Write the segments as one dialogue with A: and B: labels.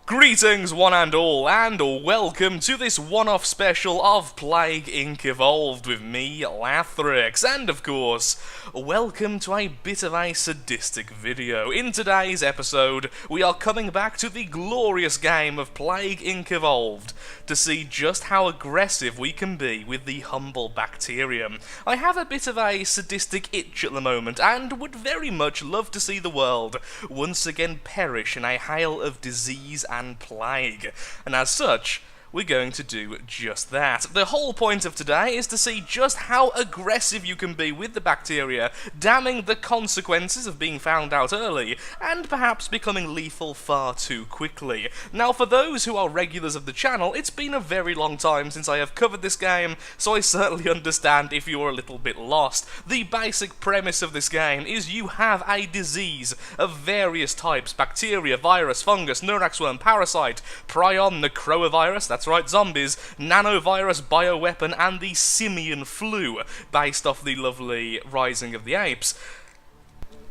A: Greetings one and all, and welcome to this one-off special of Plague Inc. Evolved with me, Lathrix, and of course, welcome to a bit of a sadistic video. In today's episode, we are coming back to the glorious game of Plague Inc. Evolved to see just how aggressive we can be with the humble bacterium. I have a bit of a sadistic itch at the moment, and would very much love to see the world once again perish in a hail of disease and plague, and as such, we're going to do just that. The whole point of today is to see just how aggressive you can be with the bacteria, damning the consequences of being found out early, and perhaps becoming lethal far too quickly. Now, for those who are regulars of the channel, it's been a very long time since I have covered this game, so I certainly understand if you're a little bit lost. The basic premise of this game is you have a disease of various types: bacteria, virus, fungus, neurax worm, parasite, prion, necrovirus, that's right, zombies, nanovirus, bioweapon, and the simian flu, based off the lovely Rising of the Apes.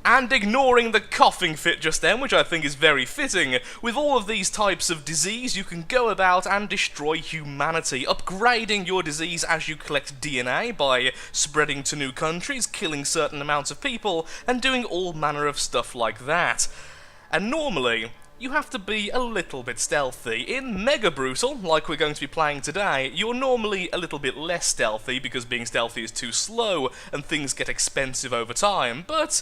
A: And ignoring the coughing fit just then, which I think is very fitting, with all of these types of disease you can go about and destroy humanity, upgrading your disease as you collect DNA by spreading to new countries, killing certain amounts of people, and doing all manner of stuff like that. And normally, you have to be a little bit stealthy. In Mega Brutal, like we're going to be playing today, you're normally a little bit less stealthy because being stealthy is too slow and things get expensive over time, but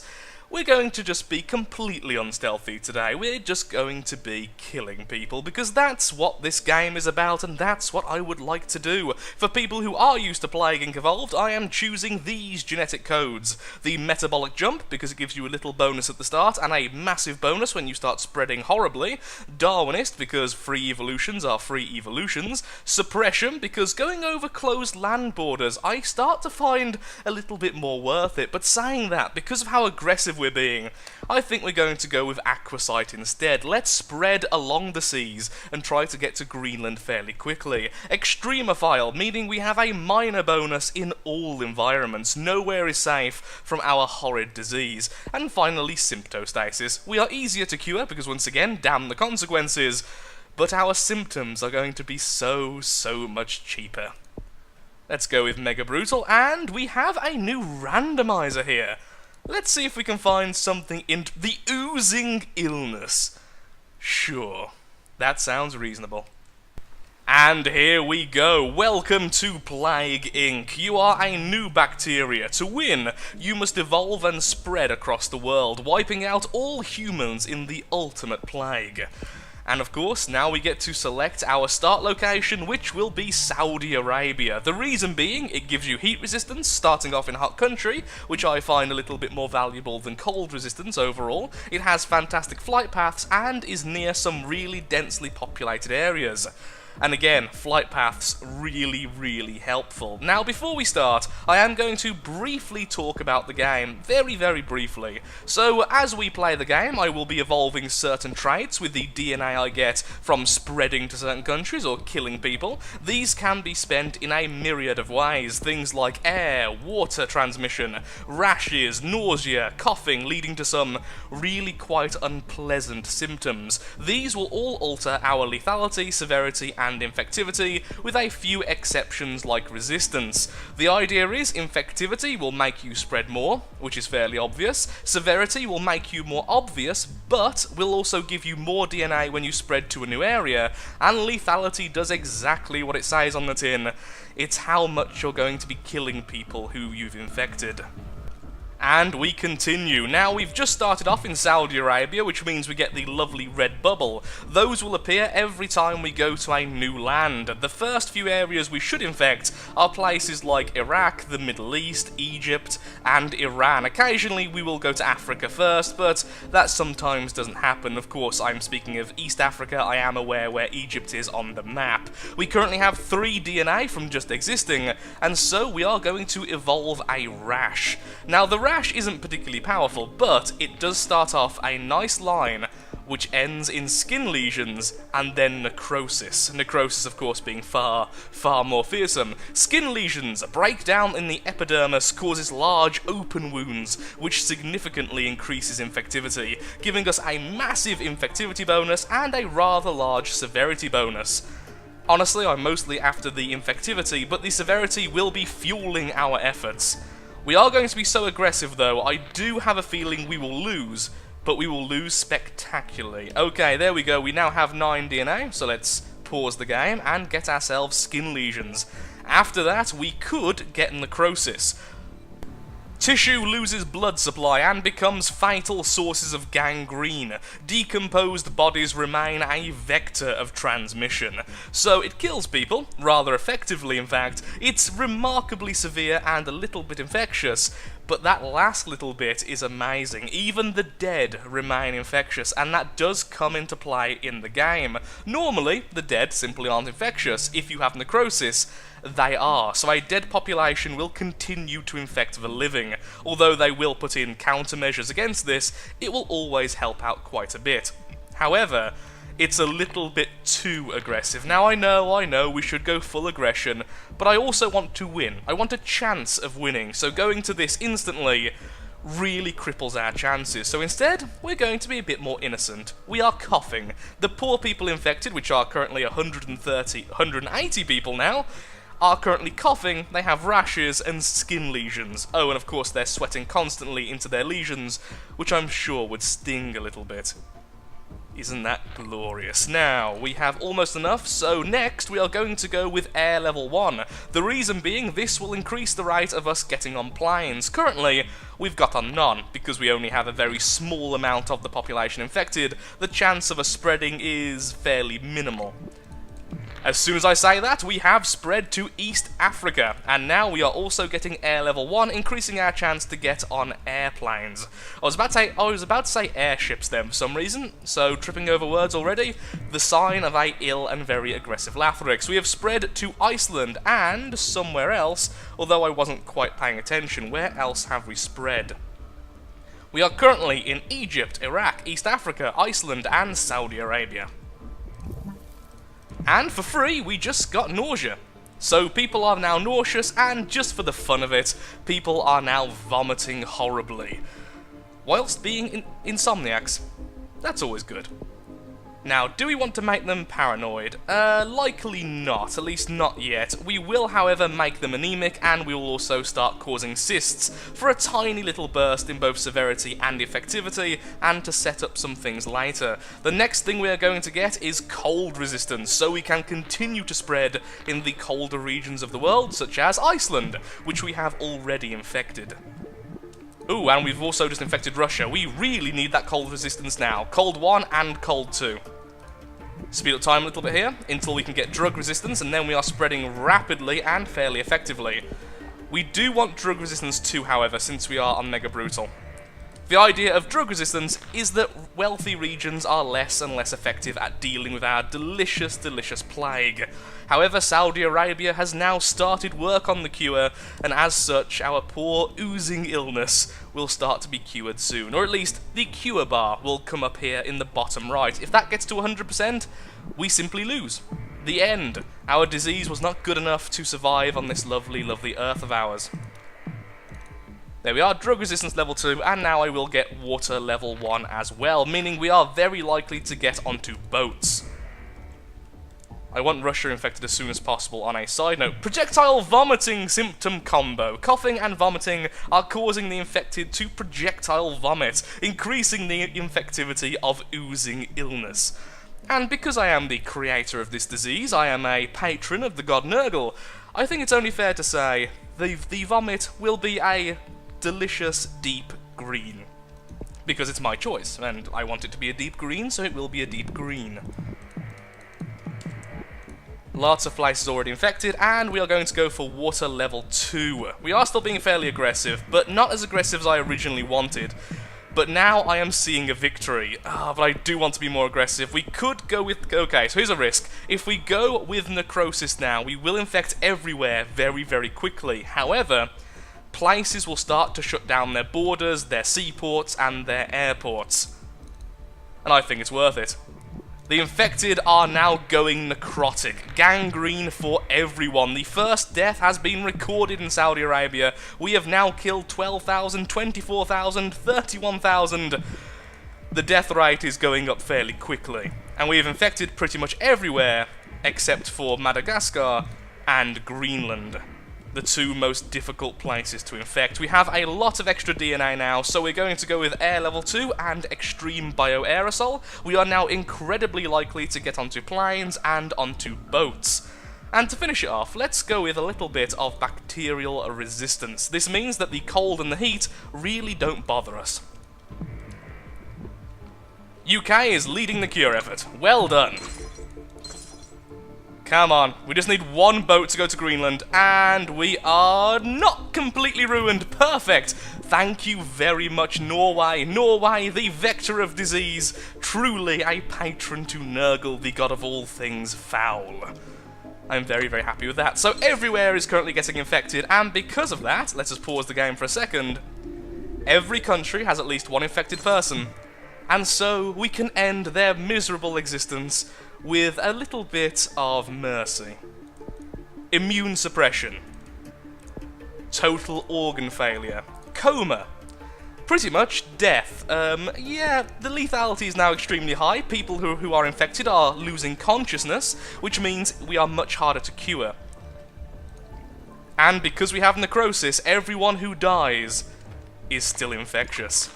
A: we're going to just be completely unstealthy today. We're just going to be killing people, because that's what this game is about, and that's what I would like to do. For people who are used to Plague Inc. Evolved, I am choosing these genetic codes. The metabolic jump, because it gives you a little bonus at the start, and a massive bonus when you start spreading horribly. Darwinist, because free evolutions are free evolutions. Suppression, because going over closed land borders, I start to find a little bit more worth it. But saying that, because of how aggressive we're being, I think we're going to go with Aquasite instead. Let's spread along the seas and try to get to Greenland fairly quickly. Extremophile, meaning we have a minor bonus in all environments. Nowhere is safe from our horrid disease. And finally, Symptostasis. We are easier to cure because, once again, damn the consequences, but our symptoms are going to be so much cheaper. Let's go with Mega Brutal, and we have a new randomizer here. Let's see if we can find something in the oozing illness. Sure, that sounds reasonable. And here we go. Welcome to Plague Inc. You are a new bacteria. To win, you must evolve and spread across the world, wiping out all humans in the ultimate plague. And of course, now we get to select our start location, which will be Saudi Arabia. The reason being, it gives you heat resistance, starting off in hot country, which I find a little bit more valuable than cold resistance overall. It has fantastic flight paths, and is near some really densely populated areas. And again, flight paths really helpful. Now, before we start, I am going to briefly talk about the game, very briefly. So, as we play the game, I will be evolving certain traits with the DNA I get from spreading to certain countries or killing people. These can be spent in a myriad of ways, things like air, water transmission, rashes, nausea, coughing, leading to some really quite unpleasant symptoms. These will all alter our lethality, severity, and infectivity, with a few exceptions like resistance. The idea is infectivity will make you spread more, which is fairly obvious. Severity will make you more obvious, but will also give you more DNA when you spread to a new area. And lethality does exactly what it says on the tin. It's how much you're going to be killing people who you've infected. And we continue. Now, we've just started off in Saudi Arabia, which means we get the lovely red bubble. Those will appear every time we go to a new land. The first few areas we should infect are places like Iraq, the Middle East, Egypt, and Iran. Occasionally we will go to Africa first, but that sometimes doesn't happen. Of course, I'm speaking of East Africa. I am aware where Egypt is on the map. We currently have 3 DNA from just existing, and so we are going to evolve a rash. Now, the rash isn't particularly powerful, but it does start off a nice line which ends in skin lesions and then necrosis. Necrosis, of course, being far, far more fearsome. Skin lesions, a breakdown in the epidermis, causes large open wounds, which significantly increases infectivity, giving us a massive infectivity bonus and a rather large severity bonus. Honestly, I'm mostly after the infectivity, but the severity will be fueling our efforts. We are going to be so aggressive, though, I do have a feeling we will lose, but we will lose spectacularly. Okay, there we go, we now have 9 DNA, so let's pause the game and get ourselves skin lesions. After that, we could get necrosis. Tissue loses blood supply and becomes fatal sources of gangrene. Decomposed bodies remain a vector of transmission. So it kills people, rather effectively in fact. It's remarkably severe and a little bit infectious, but that last little bit is amazing. Even the dead remain infectious, and that does come into play in the game. Normally, the dead simply aren't infectious. If you have necrosis, they are, so a dead population will continue to infect the living. Although they will put in countermeasures against this, it will always help out quite a bit. However, it's a little bit too aggressive. Now I know, we should go full aggression, but I also want to win. I want a chance of winning, so going to this instantly really cripples our chances. So instead, we're going to be a bit more innocent. We are coughing. The poor people infected, which are currently 180 people now, are currently coughing, they have rashes and skin lesions. Oh, and of course they're sweating constantly into their lesions, which I'm sure would sting a little bit. Isn't that glorious? Now, we have almost enough, so next we are going to go with air level 1. The reason being, this will increase the rate of us getting on planes. Currently, we've got on none, because we only have a very small amount of the population infected. The chance of us spreading is fairly minimal. As soon as I say that, we have spread to East Africa, and now we are also getting air level 1, increasing our chance to get on airplanes. I was about to say airships then for some reason, so tripping over words already. The sign of a ill and very aggressive Lathrix. We have spread to Iceland and somewhere else, although I wasn't quite paying attention. Where else have we spread? We are currently in Egypt, Iraq, East Africa, Iceland, and Saudi Arabia. And for free, we just got nausea. So people are now nauseous, and just for the fun of it, people are now vomiting horribly. Whilst being insomniacs. That's always good. Now, do we want to make them paranoid? Likely not, at least not yet. We will, however, make them anemic, and we will also start causing cysts for a tiny little burst in both severity and effectivity, and to set up some things later. The next thing we are going to get is cold resistance, so we can continue to spread in the colder regions of the world, such as Iceland, which we have already infected. Ooh, and we've also just infected Russia. We really need that cold resistance now. Cold 1 and cold 2. Speed up time a little bit here, until we can get drug resistance, and then we are spreading rapidly and fairly effectively. We do want drug resistance 2, however, since we are on Mega Brutal. The idea of drug resistance is that wealthy regions are less and less effective at dealing with our delicious, delicious plague. However, Saudi Arabia has now started work on the cure, and as such, our poor oozing illness will start to be cured soon. Or at least, the cure bar will come up here in the bottom right. If that gets to 100%, we simply lose. The end. Our disease was not good enough to survive on this lovely, lovely Earth of ours. There we are, drug resistance level 2, and now I will get water level 1 as well, meaning we are very likely to get onto boats. I want Russia infected as soon as possible. On a side note, projectile vomiting symptom combo. Coughing and vomiting are causing the infected to projectile vomit, increasing the infectivity of oozing illness. And because I am the creator of this disease, I am a patron of the god Nurgle, I think it's only fair to say the vomit will be a delicious deep green. Because it's my choice, and I want it to be a deep green, so it will be a deep green. Lots of places already infected, and we are going to go for water level 2. We are still being fairly aggressive, but not as aggressive as I originally wanted. But now I am seeing a victory. But I do want to be more aggressive. We could go with... Okay, so here's a risk. If we go with necrosis now, we will infect everywhere very, very quickly. However, places will start to shut down their borders, their seaports, and their airports. and I think it's worth it. The infected are now going necrotic. Gangrene for everyone. The first death has been recorded in Saudi Arabia. We have now killed 12,000, 24,000, 31,000. The death rate is going up fairly quickly. And we have infected pretty much everywhere except for Madagascar and Greenland. The two most difficult places to infect. We have a lot of extra DNA now, so we're going to go with Air Level 2 and Extreme Bioaerosol. We are now incredibly likely to get onto planes and onto boats. And to finish it off, let's go with a little bit of bacterial resistance. This means that the cold and the heat really don't bother us. UK is leading the cure effort. Well done. Come on, we just need one boat to go to Greenland, and we are not completely ruined. Perfect! Thank you very much, Norway. Norway, the vector of disease. Truly a patron to Nurgle, the god of all things foul. I'm very, very happy with that. So everywhere is currently getting infected, and because of that, let's just pause the game for a second. Every country has at least one infected person, and so we can end their miserable existence with a little bit of mercy. Immune suppression. Total organ failure. Coma. Pretty much death. Yeah, the lethality is now extremely high. People who are infected are losing consciousness, which means we are much harder to cure. And because we have necrosis, everyone who dies is still infectious.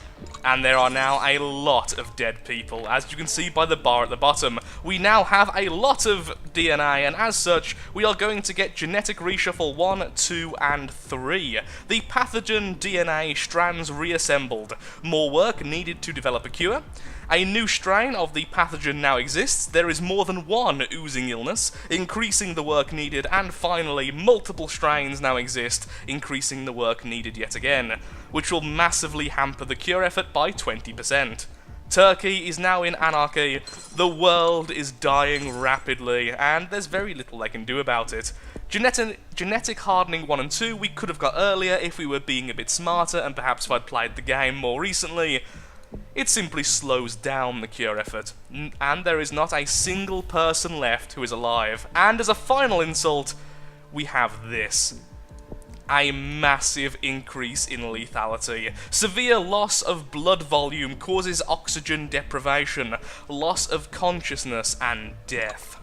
A: And there are now a lot of dead people, as you can see by the bar at the bottom. We now have a lot of DNA, and as such, we are going to get genetic reshuffle 1, 2, and 3. The pathogen DNA strands reassembled. More work needed to develop a cure. A new strain of the pathogen now exists. There is more than one oozing illness, increasing the work needed, and finally, multiple strains now exist, increasing the work needed yet again, which will massively hamper the cure effort by 20%. Turkey is now in anarchy, the world is dying rapidly, and there's very little they can do about it. Genetic hardening 1 and 2 we could have got earlier if we were being a bit smarter, and perhaps if I'd played the game more recently. It simply slows down the cure effort, and there is not a single person left who is alive. And as a final insult, we have this. A massive increase in lethality. Severe loss of blood volume causes oxygen deprivation, loss of consciousness, and death.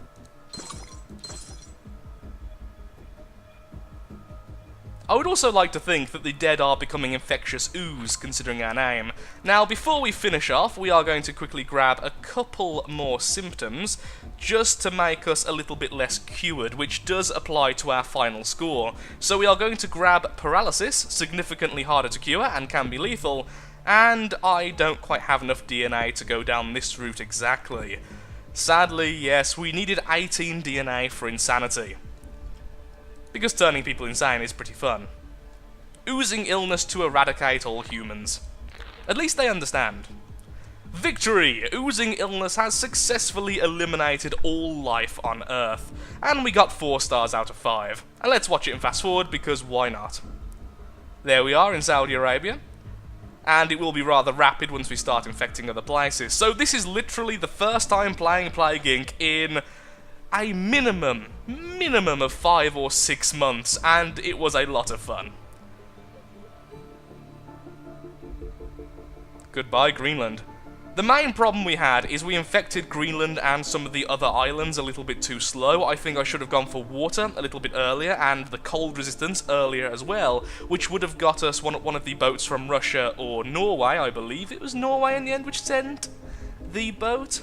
A: I would also like to think that the dead are becoming infectious ooze, considering our name. Now, before we finish off, we are going to quickly grab a couple more symptoms, just to make us a little bit less cured, which does apply to our final score. So we are going to grab paralysis, significantly harder to cure and can be lethal, and I don't quite have enough DNA to go down this route exactly. Sadly, yes, we needed 18 DNA for insanity, because turning people insane is pretty fun. Oozing illness to eradicate all humans. At least they understand. Victory! Oozing illness has successfully eliminated all life on Earth. And we got 4 stars out of 5. And let's watch it in fast forward, because why not? There we are in Saudi Arabia. And it will be rather rapid once we start infecting other places. So this is literally the first time playing Plague Inc. in a minimum of 5 or 6 months, and it was a lot of fun. Goodbye, Greenland. The main problem we had is we infected Greenland and some of the other islands a little bit too slow. I think I should have gone for water a little bit earlier, and the cold resistance earlier as well, which would have got us one of the boats from Russia or Norway. I believe it was Norway in the end which sent the boat.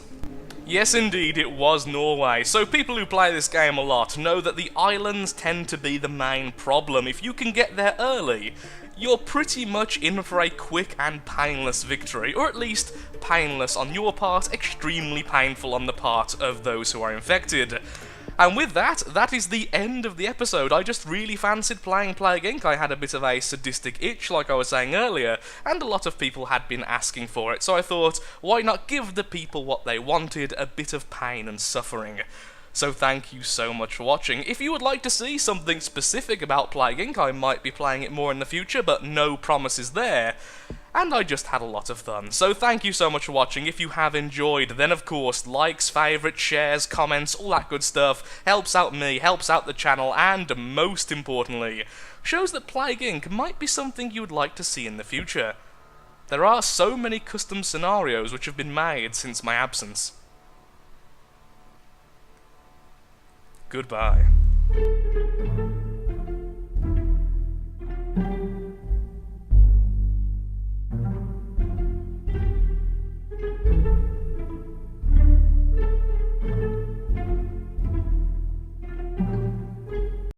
A: Yes, indeed, it was Norway. So people who play this game a lot know that the islands tend to be the main problem. If you can get there early, you're pretty much in for a quick and painless victory, or at least painless on your part, extremely painful on the part of those who are infected. And with that, that is the end of the episode. I just really fancied playing Plague Inc. I had a bit of a sadistic itch, like I was saying earlier, and a lot of people had been asking for it, so I thought, why not give the people what they wanted, a bit of pain and suffering. So thank you so much for watching. If you would like to see something specific about Plague Inc., I might be playing it more in the future, but no promises there. And I just had a lot of fun. So thank you so much for watching. If you have enjoyed, then of course, likes, favourites, shares, comments, all that good stuff helps out me, helps out the channel, and most importantly, shows that Plague Inc. might be something you would like to see in the future. There are so many custom scenarios which have been made since my absence. Goodbye.